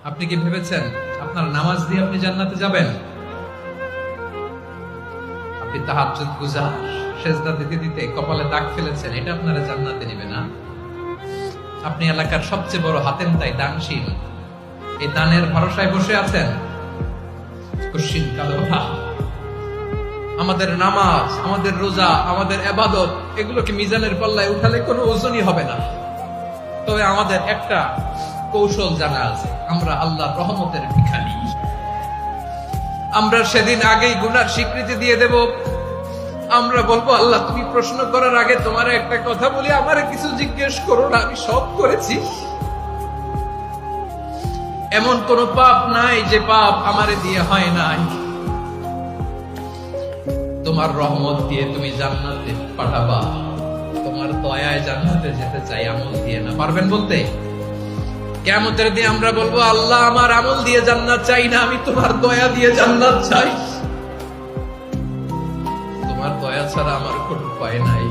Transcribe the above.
আপনি কি ভেবেছেন আপনার নামাজ দিয়ে আপনি জান্নাতে যাবেন? আপনি তাহাজ্জুদ গুজার, সেজদা দিতে দিতে কপালে দাগ ফেলেছেন, এটা আপনারা জান্নাতে নেবে না? আপনি এলাকার সবচেয়ে বড় হাতেম তাই দানশীল, এই দানের ভরসায় বসে আছেন। কুশ্চিন কালো ভাব। আমাদের নামাজ, আমাদের রোজা, আমাদের ইবাদত, এগুলোকে মিজানের পাল্লায় উঠালে কোনো ওজনই হবে না। তবে আমাদের একটা কৌশল জানা আছে, আমরা আল্লাহর রহমতের ভিখারি। আমরা সেদিন আগেই গুনার স্বীকৃতি দিয়ে দেব। আমরা বলবো, আল্লাহ তুমি প্রশ্ন করার আগে তোমার একটা কথা বলি, আমারে কিছু জিজ্ঞেস করো না, আমি সব করেছি। এমন কোন পাপ নাই যে পাপ আমারে দিয়ে হয় নাই। তোমার রহমত দিয়ে তুমি জান্নাতে পাঠাবা, তোমার দয়ায় জান্নাতে যেতে চাই, আমল দিয়ে না। পারবেন বলতে? কিয়ামতের দিন আমরা বলবো, আল্লাহ আমার আমল দিয়ে জান্নাত চাই না, আমি তোমার দয়া দিয়ে জান্নাত চাই। তোমার দয়া ছাড়া আমার কোনো উপায় নাই।